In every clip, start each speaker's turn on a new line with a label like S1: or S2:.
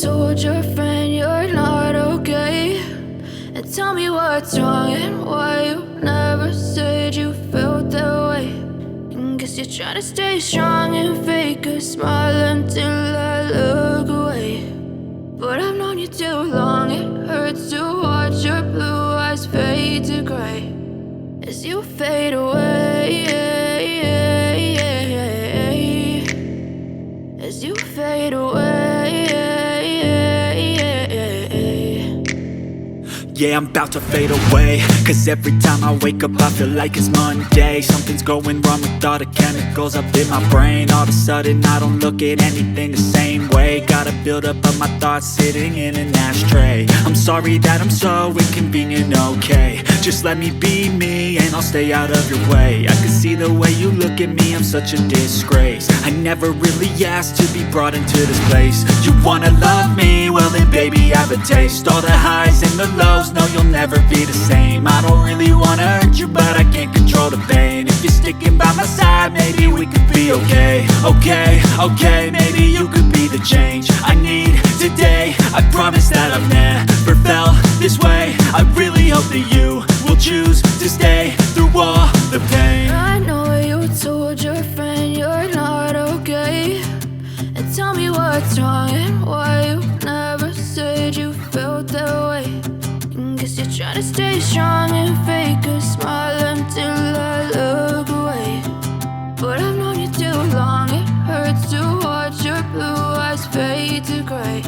S1: told your friend you're not okay, and tell me what's wrong and why you never said you felt that way. And guess you're trying to stay strong and fake a smile until I look away. But I've known you too long, it hurts to watch your blue eyes fade to gray as you fade away, as you fade away.
S2: Yeah, I'm about to fade away, cause every time I wake up I feel like it's Monday. Something's going wrong with all the chemicals up in my brain. All of a sudden I don't look at anything the same way. Gotta build up of my thoughts sitting in an ashtray. I'm sorry that I'm so inconvenient, okay. Just let me be me and I'll stay out of your way. I can see the way you look at me, I'm such a disgrace. I never really asked to be brought into this place. You wanna love me? Well then baby I have a taste. All the highs and the lows, no you'll never be the same. I don't really wanna hurt you but I can't control the pain. If you're sticking by my side maybe we could be okay. Okay, maybe you could be the change I need today. I promise that I've never felt this way. I really hope that you will choose to stay through all the pain.
S1: I know you told your friend you're not okay, and tell me what's wrong and why you never said you felt that way. And guess you're trying to stay strong and fake a smile until I look away. But I've known you too long, it hurts to watch your blue eyes fade to gray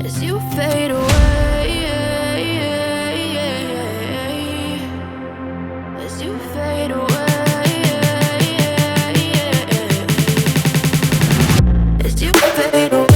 S1: as you fade away, as you fade away, as you fade away. As you fade away.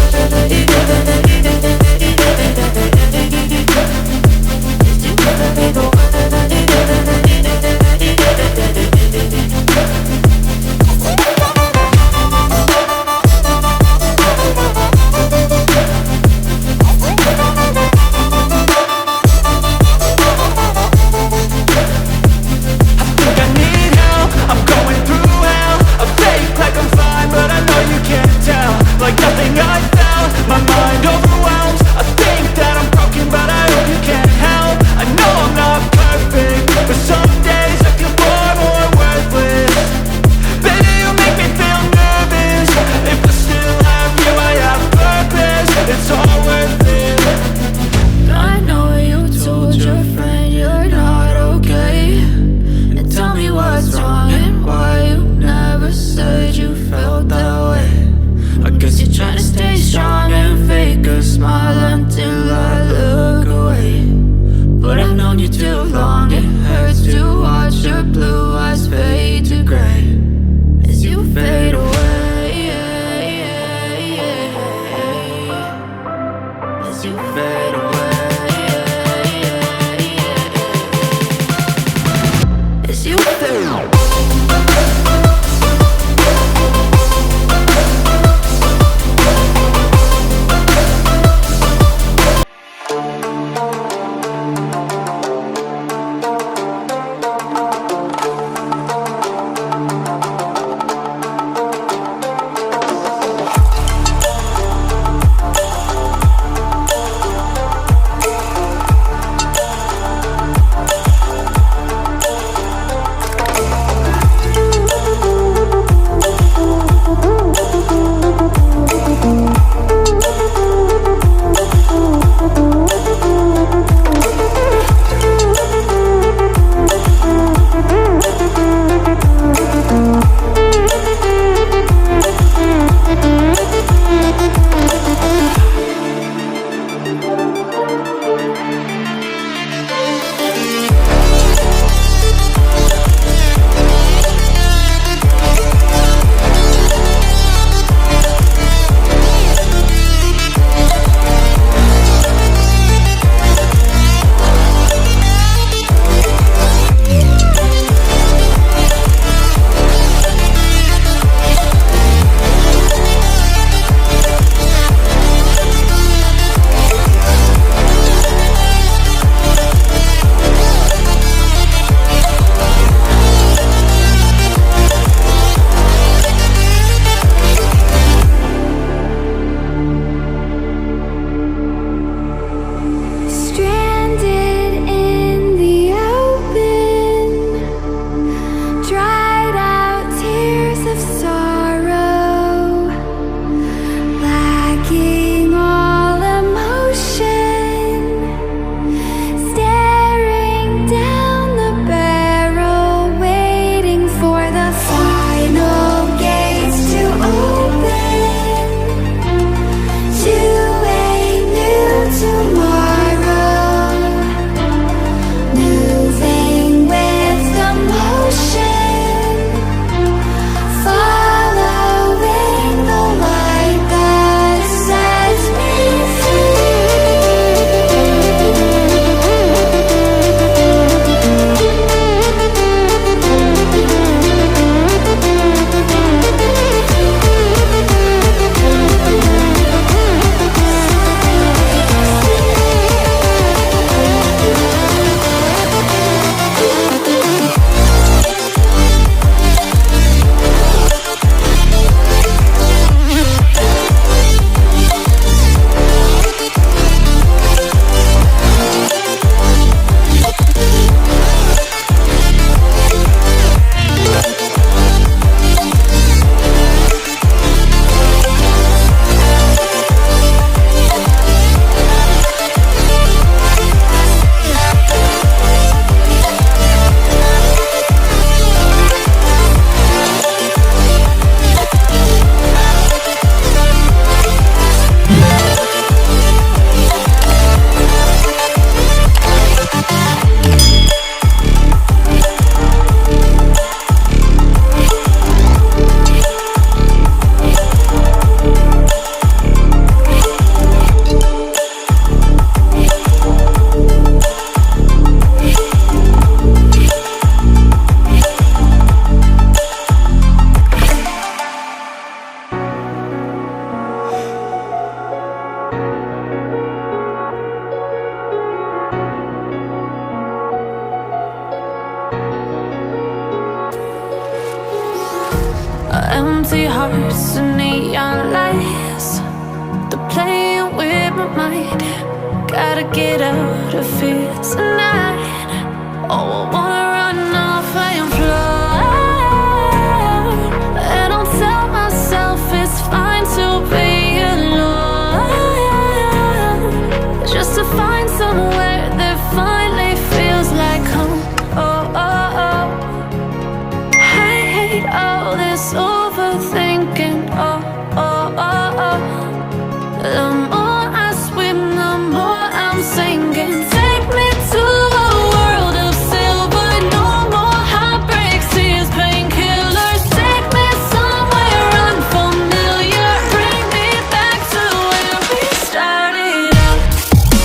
S1: Empty hearts and neon lights, they're playing with my mind. Gotta get out of here tonight. Oh, I wanna